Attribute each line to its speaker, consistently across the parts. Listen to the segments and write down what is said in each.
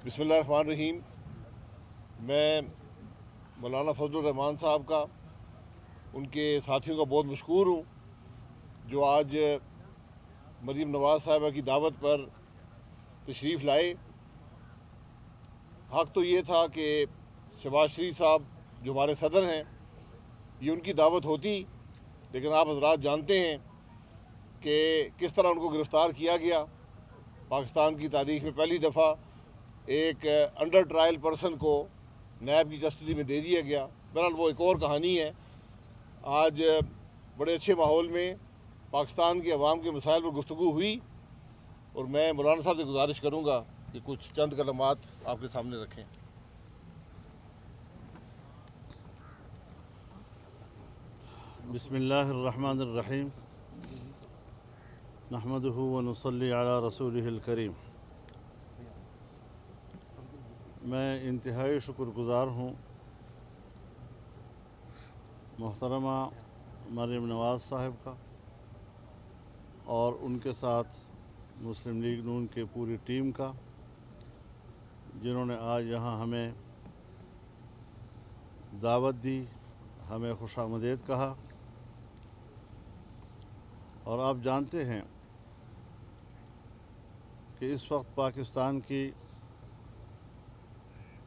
Speaker 1: بسم اللہ الرحمن الرحیم۔ میں مولانا فضل الرحمان صاحب کا، ان کے ساتھیوں کا بہت مشکور ہوں جو آج مریم نواز صاحبہ کی دعوت پر تشریف لائے۔ حق تو یہ تھا کہ شہباز شریف صاحب جو ہمارے صدر ہیں یہ ان کی دعوت ہوتی، لیکن آپ حضرات جانتے ہیں کہ کس طرح ان کو گرفتار کیا گیا۔ پاکستان کی تاریخ میں پہلی دفعہ ایک انڈر ٹرائل پرسن کو نیب کی کسٹڈی میں دے دیا گیا۔ بہرحال وہ ایک اور کہانی ہے۔ آج بڑے اچھے ماحول میں پاکستان کے عوام کے مسائل پر گفتگو ہوئی، اور میں مولانا صاحب سے گزارش کروں گا کہ کچھ چند کلمات آپ کے سامنے رکھیں۔
Speaker 2: بسم اللہ الرحمن الرحیم، نحمدہ ونصلی علی رسولہ الکریم۔ میں انتہائی شکر گزار ہوں محترمہ مریم نواز صاحب کا اور ان کے ساتھ مسلم لیگ نون کے پوری ٹیم کا، جنہوں نے آج یہاں ہمیں دعوت دی، ہمیں خوش آمدید کہا۔ اور آپ جانتے ہیں کہ اس وقت پاکستان کی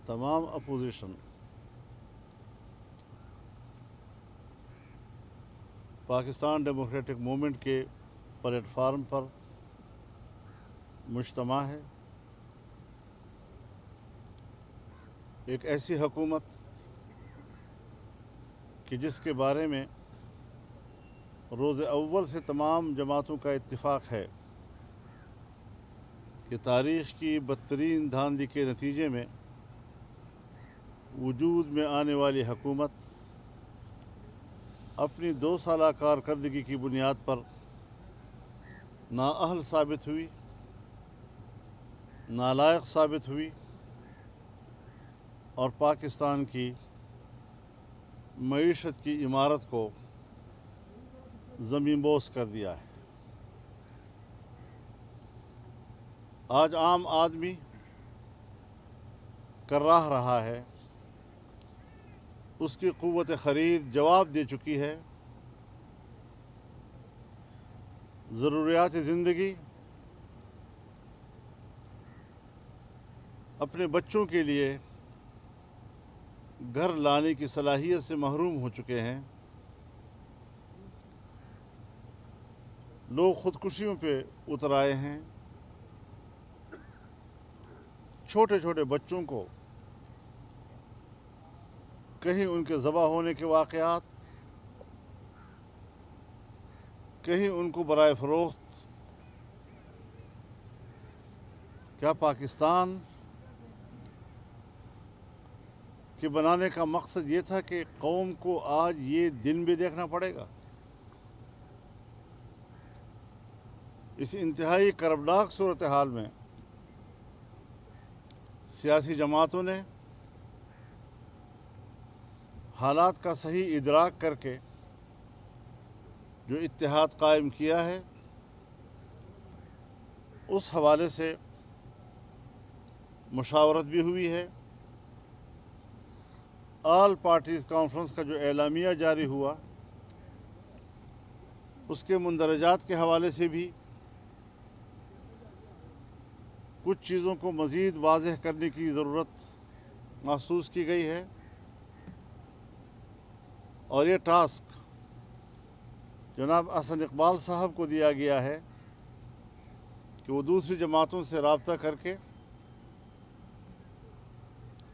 Speaker 2: تمام اپوزیشن پاکستان ڈیموکریٹک موومنٹ کے پلیٹ فارم پر مجتمع ہے۔ ایک ایسی حکومت کہ جس کے بارے میں روز اول سے تمام جماعتوں کا اتفاق ہے کہ تاریخ کی بدترین دھاندلی کے نتیجے میں وجود میں آنے والی حکومت اپنی 2 سالہ کارکردگی کی بنیاد پر نااہل ثابت ہوئی، نالائق ثابت ہوئی اور پاکستان کی معیشت کی عمارت کو زمین بوس کر دیا ہے۔ آج عام آدمی کراہ رہا ہے، اس کی قوت خرید جواب دے چکی ہے۔ ضروریات زندگی اپنے بچوں کے لیے گھر لانے کی صلاحیت سے محروم ہو چکے ہیں۔ لوگ خودکشیوں پہ اتر آئے ہیں۔ چھوٹے چھوٹے بچوں کو کہیں ان کے ذبح ہونے کے واقعات، کہیں ان کو برائے فروخت۔ کیا پاکستان کے بنانے کا مقصد یہ تھا کہ قوم کو آج یہ دن بھی دیکھنا پڑے گا؟ اس انتہائی کربناک صورتحال میں سیاسی جماعتوں نے حالات کا صحیح ادراک کر کے جو اتحاد قائم کیا ہے، اس حوالے سے مشاورت بھی ہوئی ہے۔ آل پارٹیز کانفرنس کا جو اعلامیہ جاری ہوا، اس کے مندرجات کے حوالے سے بھی کچھ چیزوں کو مزید واضح کرنے کی ضرورت محسوس کی گئی ہے، اور یہ ٹاسک جناب احسن اقبال صاحب کو دیا گیا ہے کہ وہ دوسری جماعتوں سے رابطہ کر کے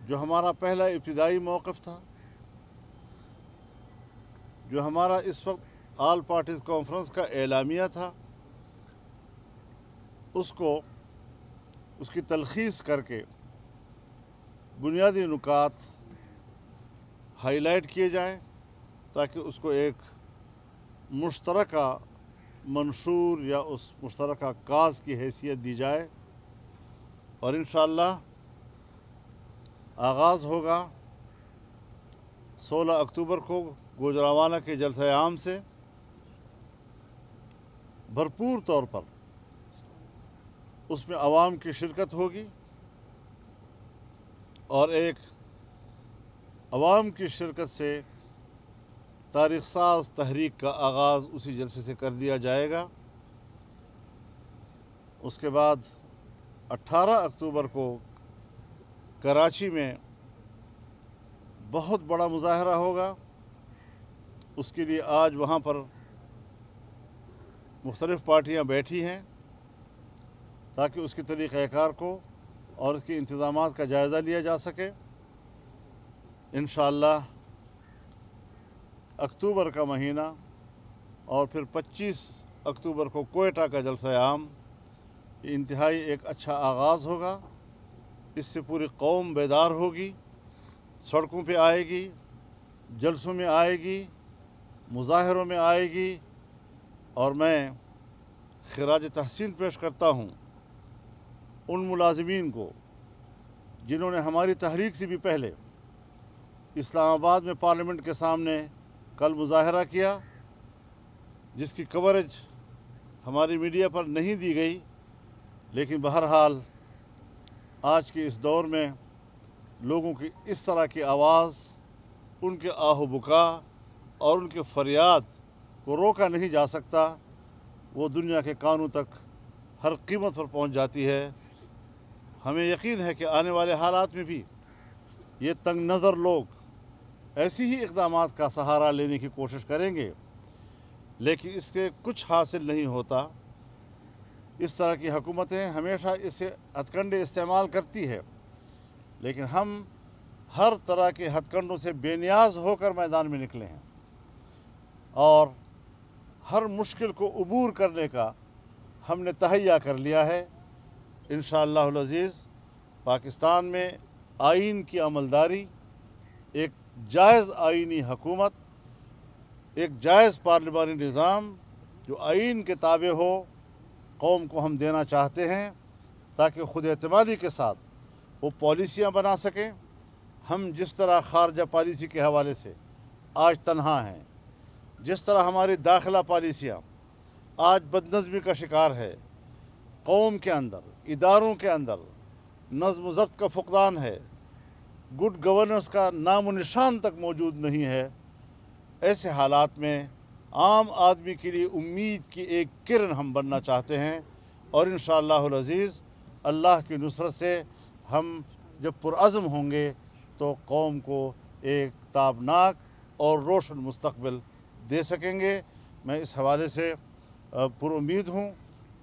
Speaker 2: جو ہمارا پہلا ابتدائی موقف تھا، جو ہمارا اس وقت آل پارٹیز کانفرنس کا اعلامیہ تھا، اس کی تلخیص کر کے بنیادی نکات ہائی لائٹ کیے جائیں تاکہ اس کو ایک مشترکہ منشور یا اس مشترکہ کاز کی حیثیت دی جائے، اور انشاءاللہ آغاز ہوگا 16 اکتوبر کو گوجرانوالہ کے جلسہ عام سے۔ بھرپور طور پر اس میں عوام کی شرکت ہوگی، اور ایک عوام کی شرکت سے تاریخ ساز تحریک کا آغاز اسی جلسے سے کر دیا جائے گا۔ اس کے بعد 18 اکتوبر کو کراچی میں بہت بڑا مظاہرہ ہوگا۔ اس کے لیے آج وہاں پر مختلف پارٹیاں بیٹھی ہیں تاکہ اس کے طریقہ کار کو اور اس کے انتظامات کا جائزہ لیا جا سکے۔ انشاءاللہ اکتوبر کا مہینہ اور پھر 25 اکتوبر کو کوئٹہ کا جلسہ عام، یہ انتہائی ایک اچھا آغاز ہوگا۔ اس سے پوری قوم بیدار ہوگی، سڑکوں پہ آئے گی، جلسوں میں آئے گی، مظاہروں میں آئے گی، اور میں خراج تحسین پیش کرتا ہوں ان ملازمین کو جنہوں نے ہماری تحریک سے بھی پہلے اسلام آباد میں پارلیمنٹ کے سامنے کل مظاہرہ کیا، جس کی کوریج ہماری میڈیا پر نہیں دی گئی، لیکن بہرحال آج کے اس دور میں لوگوں کی اس طرح کی آواز، ان کے آہ و بکا اور ان کے فریاد کو روکا نہیں جا سکتا۔ وہ دنیا کے کانوں تک ہر قیمت پر پہنچ جاتی ہے۔ ہمیں یقین ہے کہ آنے والے حالات میں بھی یہ تنگ نظر لوگ ایسی ہی اقدامات کا سہارا لینے کی کوشش کریں گے، لیکن اس سے کچھ حاصل نہیں ہوتا۔ اس طرح کی حکومتیں ہمیشہ اسے ہتھ کنڈے استعمال کرتی ہے، لیکن ہم ہر طرح کے ہتھ کنڈوں سے بے نیاز ہو کر میدان میں نکلے ہیں اور ہر مشکل کو عبور کرنے کا ہم نے تہیہ کر لیا ہے۔ انشاءاللہ العزیز پاکستان میں آئین کی عملداری، ایک جائز آئینی حکومت، ایک جائز پارلیمانی نظام جو آئین کے تابع ہو، قوم کو ہم دینا چاہتے ہیں تاکہ خود اعتمادی کے ساتھ وہ پالیسیاں بنا سکیں۔ ہم جس طرح خارجہ پالیسی کے حوالے سے آج تنہا ہیں، جس طرح ہماری داخلہ پالیسیاں آج بدنظمی کا شکار ہے، قوم کے اندر، اداروں کے اندر نظم و ضبط کا فقدان ہے، گڈ گورننس کا نام و نشان تک موجود نہیں ہے، ایسے حالات میں عام آدمی کے لیے امید کی ایک کرن ہم بننا چاہتے ہیں، اور انشاءاللہ العزیز اللہ کی نصرت سے ہم جب پرعزم ہوں گے تو قوم کو ایک تابناک اور روشن مستقبل دے سکیں گے۔ میں اس حوالے سے پر امید ہوں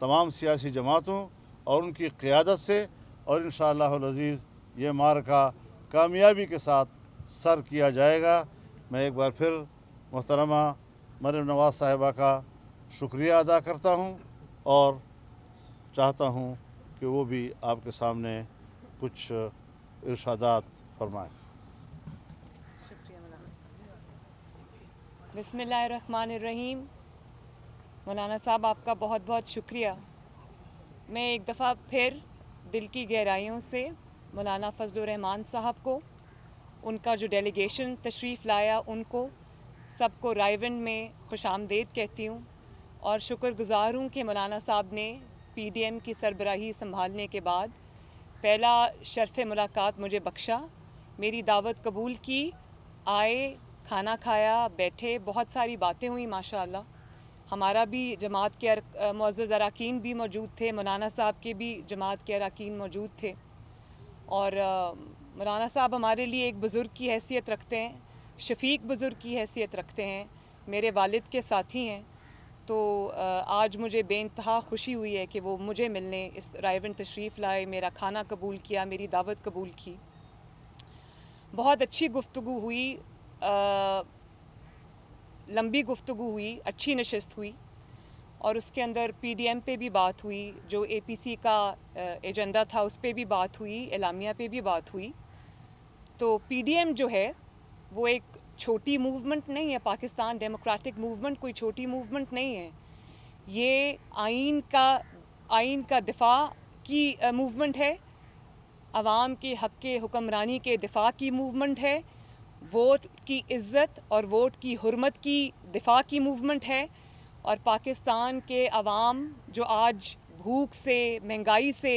Speaker 2: تمام سیاسی جماعتوں اور ان کی قیادت سے، اور انشاءاللہ العزیز یہ معرکہ کامیابی کے ساتھ سر کیا جائے گا۔ میں ایک بار پھر محترمہ مریم نواز صاحبہ کا شکریہ ادا کرتا ہوں اور چاہتا ہوں کہ وہ بھی آپ کے سامنے کچھ ارشادات فرمائیں۔
Speaker 3: شکریہ مولانا صاحب۔ بسم اللہ الرحمن الرحیم۔ مولانا صاحب آپ کا بہت بہت شکریہ۔ میں ایک دفعہ پھر دل کی گہرائیوں سے مولانا فضل الرحمان صاحب کو، ان کا جو ڈیلیگیشن تشریف لایا، ان کو سب کو رائے ونڈ میں خوش آمدید کہتی ہوں، اور شکر گزار ہوں کہ مولانا صاحب نے پی ڈی ایم کی سربراہی سنبھالنے کے بعد پہلا شرف ملاقات مجھے بخشا، میری دعوت قبول کی، آئے، کھانا کھایا، بیٹھے، بہت ساری باتیں ہوئیں ماشاءاللہ۔ ہمارا بھی جماعت کے معزز اراکین بھی موجود تھے، مولانا صاحب کے بھی جماعت کے اراکین موجود تھے، اور مولانا صاحب ہمارے لیے ایک بزرگ کی حیثیت رکھتے ہیں، شفیق بزرگ کی حیثیت رکھتے ہیں، میرے والد کے ساتھی ہیں۔ تو آج مجھے بے انتہا خوشی ہوئی ہے کہ وہ مجھے ملنے اس رائے ونڈ تشریف لائے، میرا کھانا قبول کیا، میری دعوت قبول کی۔ بہت اچھی گفتگو ہوئی، لمبی گفتگو ہوئی، اچھی نشست ہوئی، اور اس کے اندر پی ڈی ایم پہ بھی بات ہوئی، جو اے پی سی کا ایجنڈا تھا اس پہ بھی بات ہوئی، اعلامیہ پہ بھی بات ہوئی۔ تو پی ڈی ایم جو ہے وہ ایک چھوٹی موومنٹ نہیں ہے، پاکستان ڈیموکریٹک موومنٹ کوئی چھوٹی موومنٹ نہیں ہے، یہ آئین کا دفاع کی موومنٹ ہے، عوام کے حق کے حکمرانی کے دفاع کی موومنٹ ہے، ووٹ کی عزت اور ووٹ کی حرمت کی دفاع کی موومنٹ ہے، اور پاکستان کے عوام جو آج بھوک سے، مہنگائی سے،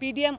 Speaker 3: PDM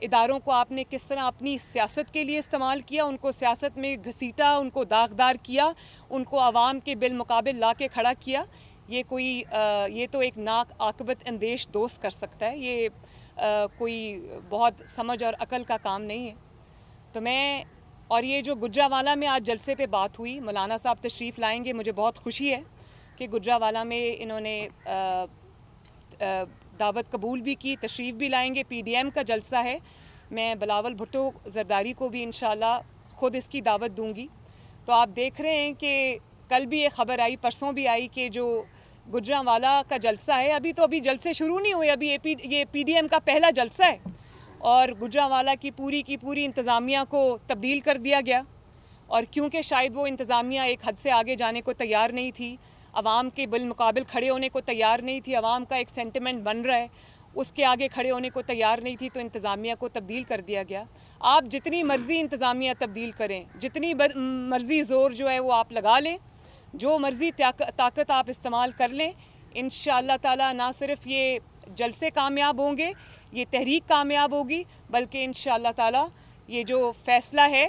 Speaker 3: اداروں کو آپ نے کس طرح اپنی سیاست کے لیے استعمال کیا، ان کو سیاست میں گھسیٹا، ان کو داغدار کیا، ان کو عوام کے بالمقابل لا کے کھڑا کیا، یہ تو ایک ناک عاقبت اندیش دوست کر سکتا ہے، یہ کوئی بہت سمجھ اور عقل کا کام نہیں ہے۔ تو اور یہ جو گجرانوالہ میں آج جلسے پہ بات ہوئی، مولانا صاحب تشریف لائیں گے، مجھے بہت خوشی ہے کہ گجرانوالہ میں انہوں نے دعوت قبول بھی کی، تشریف بھی لائیں گے، پی ڈی ایم کا جلسہ ہے، میں بلاول بھٹو زرداری کو بھی انشاءاللہ خود اس کی دعوت دوں گی۔ تو آپ دیکھ رہے ہیں کہ کل بھی یہ خبر آئی، پرسوں بھی آئی کہ جو گجرانوالہ کا جلسہ ہے، ابھی جلسے شروع نہیں ہوئے، ابھی یہ پی ڈی ایم کا پہلا جلسہ ہے، اور گجرانوالہ کی پوری انتظامیہ کو تبدیل کر دیا گیا، اور کیونکہ شاید وہ انتظامیہ ایک حد سے آگے جانے کو تیار نہیں تھی، عوام کے بالمقابل کھڑے ہونے کو تیار نہیں تھی، عوام کا ایک سینٹیمنٹ بن رہا ہے، اس کے آگے کھڑے ہونے کو تیار نہیں تھی، تو انتظامیہ کو تبدیل کر دیا گیا۔ آپ جتنی مرضی انتظامیہ تبدیل کریں، جتنی مرضی زور جو ہے وہ آپ لگا لیں، جو مرضی طاقت آپ استعمال کر لیں، انشاءاللہ تعالی نہ صرف یہ جلسے کامیاب ہوں گے، یہ تحریک کامیاب ہوگی، بلکہ انشاءاللہ تعالی یہ جو فیصلہ ہے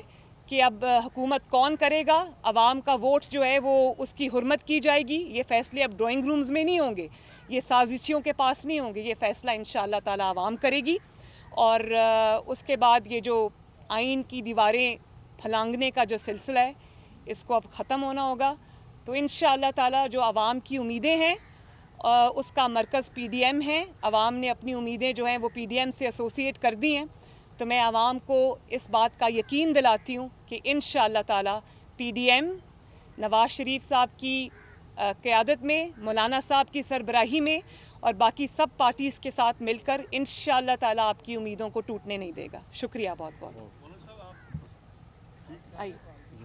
Speaker 3: کہ اب حکومت کون کرے گا، عوام کا ووٹ جو ہے وہ اس کی حرمت کی جائے گی، یہ فیصلے اب ڈرائنگ رومز میں نہیں ہوں گے، یہ سازشیوں کے پاس نہیں ہوں گے، یہ فیصلہ انشاءاللہ تعالی عوام کرے گی، اور اس کے بعد یہ جو آئین کی دیواریں پھلانگنے کا جو سلسلہ ہے، اس کو اب ختم ہونا ہوگا۔ تو انشاءاللہ تعالی جو عوام کی امیدیں ہیں، اس کا مرکز پی ڈی ایم ہے، عوام نے اپنی امیدیں جو ہیں وہ پی ڈی ایم سے ایسوسیٹ کر دی ہیں، تو میں عوام کو اس بات کا یقین دلاتی ہوں کہ انشاءاللہ تعالی P D M Nawaz Sharif صاحب کی قیادت میں، مولانا صاحب کی سربراہی میں اور باقی سب پارٹیز کے ساتھ مل کر انشاءاللہ تعالی آپ کی امیدوں کو ٹوٹنے نہیں دے گا۔ شکریہ بہت بہت۔ آئیے،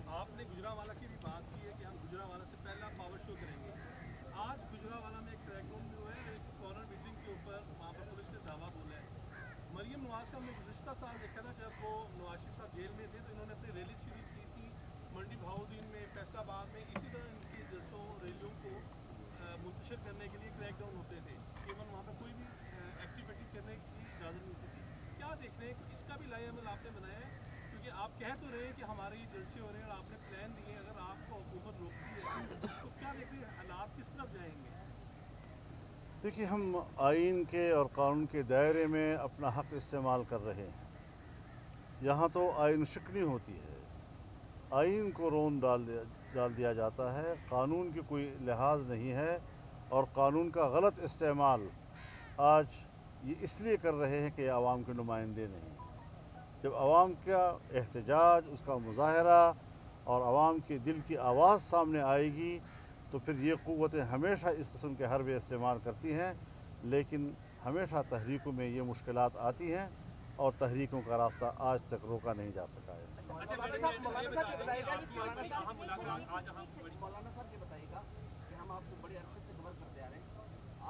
Speaker 4: آپ نے گجرانوالہ کی بھی بات کی ہے کہ ہم گجرانوالہ سے پہلا پاور شو کریں گے۔ آج گجرانوالہ میں ایک کریک ڈاؤن جو ہے، ایک کارنر بلڈنگ کے اوپر وہاں پر پولیس نے دعویٰ بولا ہے۔ مریم نواز صاحب نے گزشتہ سال دیکھا تھا جب وہ نواز شریف صاحب جیل میں تھے، تو انہوں نے اپنی ریلی شروع کی تھی منڈی بہاؤدین میں، فیصل آباد میں، اسی طرح ان کی جلسوں ریلیوں کو منتشر کرنے کے لیے کریک ڈاؤن ہوتے تھے، ایون وہاں پہ کوئی بھی ایکٹیویٹی کرنے کی اجازت نہیں ہوتی تھی۔ کیا دیکھ رہے ہیں کہ اس کا بھی لائحہ عمل آپ نے بنایا ہے؟ کیونکہ آپ کہہ تو رہے ہیں کہ ہمارے یہ جلسے ہو رہے ہیں اور آپ نے پلان دیے، اگر آپ کو حکومت روکتی ہے تو کیا دیکھ رہے ہیں حالات کس طرف جائیں گے؟
Speaker 2: دیکھیے، ہم آئین کے اور قانون کے دائرے میں اپنا حق استعمال کر رہے ہیں۔ یہاں تو آئین شکنی ہوتی ہے، آئین کو رون ڈال دیا جاتا ہے، قانون کی کوئی لحاظ نہیں ہے، اور قانون کا غلط استعمال آج یہ اس لیے کر رہے ہیں کہ عوام کے نمائندے نہیں۔ جب عوام کا احتجاج، اس کا مظاہرہ اور عوام کے دل کی آواز سامنے آئے گی تو پھر یہ قوتیں ہمیشہ اس قسم کے حربے استعمال کرتی ہیں، لیکن ہمیشہ تحریکوں میں یہ مشکلات آتی ہیں اور تحریکوں کا راستہ آج تک روکا نہیں جا سکا ہے۔
Speaker 5: مولانا صاحب یہ بتائیے گا کہ ہم آپ کو بڑے عرصے سے کور کرتے آ رہے ہیں،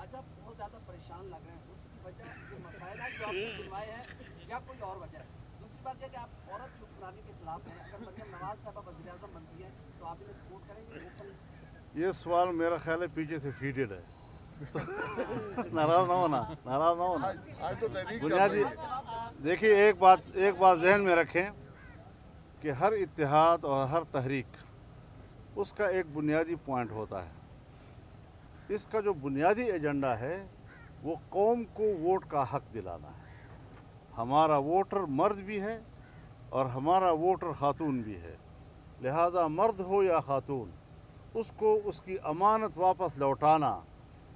Speaker 5: آج آپ بہت زیادہ پریشان لگ رہے ہیں، اس کی وجہ جو مسائل ہیں جو آپ نے سنوائے ہیں یا کوئی اور وجہ ہے؟ دوسری بات یہ کہ آپ عورت حکمرانی کے خلاف ہیں، اگر مریم نواز صاحبہ وزیر اعظم بنتی ہیں تو آپ انہیں سپورٹ کریں گے؟
Speaker 2: یہ سوال میرا خیال ہے پیچھے سے فیڈڈ ہے، ناراض نہ ہونا، ناراض نہ ہونا۔
Speaker 1: آج تو تحریک
Speaker 2: بنیادی دیکھیے، ایک بات ذہن میں رکھیں کہ ہر اتحاد اور ہر تحریک اس کا ایک بنیادی پوائنٹ ہوتا ہے۔ اس کا جو بنیادی ایجنڈا ہے وہ قوم کو ووٹ کا حق دلانا ہے۔ ہمارا ووٹر مرد بھی ہے اور ہمارا ووٹر خاتون بھی ہے، لہذا مرد ہو یا خاتون، اس کو اس کی امانت واپس لوٹانا،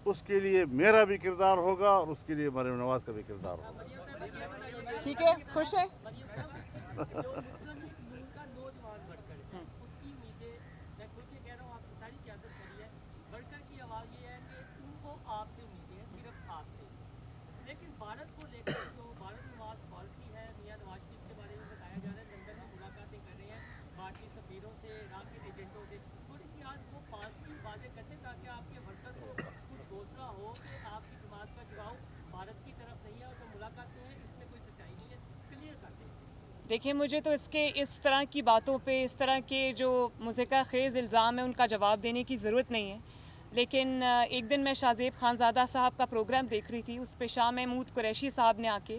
Speaker 2: اس کے لیے میرا بھی کردار ہوگا اور اس کے لیے مریم نواز کا بھی کردار ہوگا۔
Speaker 3: ٹھیک ہے، خوش ہے؟
Speaker 6: لیکن بھارت کو لے کر جو بھارت نواز پالیسی ہے، میاں نواز شریف کے بارے میں بتایا جا رہا ہے، لندن میں ملاقاتیں کر رہے ہیں بھارتی سفیروں سے، راکٹ ایجنٹوں سے، تھوڑی سی آج وہ پالیسی واضح کرتے تاکہ آپ کے ورکر کو کچھ حوصلہ ہو کہ آپ کی جماعت کا جڑاؤ بھارت کی طرف نہیں ہے، اور جو ملاقاتیں ہیں اس میں کوئی سچائی نہیں ہے، کلیئر کر دیں۔
Speaker 3: دیکھیں، مجھے تو اس طرح کی باتوں پہ، اس طرح کے جو مضحکہ خیز الزام ہیں ان کا جواب دینے کی ضرورت نہیں ہے، لیکن ایک دن میں شاہ زیب خانزادہ صاحب کا پروگرام دیکھ رہی تھی، اس پہ شاہ محمود قریشی صاحب نے آ کے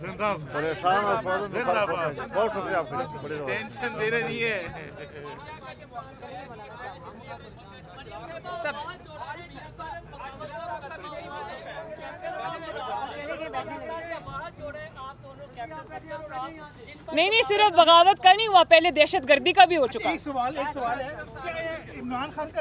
Speaker 2: پریشان اور بہت شکریہ آپ کا، بڑے
Speaker 7: ٹینشن دے رہے نہیں ہے.
Speaker 3: نہیں صرف بغاوت کا نہیں ہوا، پہلے دہشت گردی کا بھی ہو چکا.
Speaker 8: ایک سوال ہے کہ عمران خان کا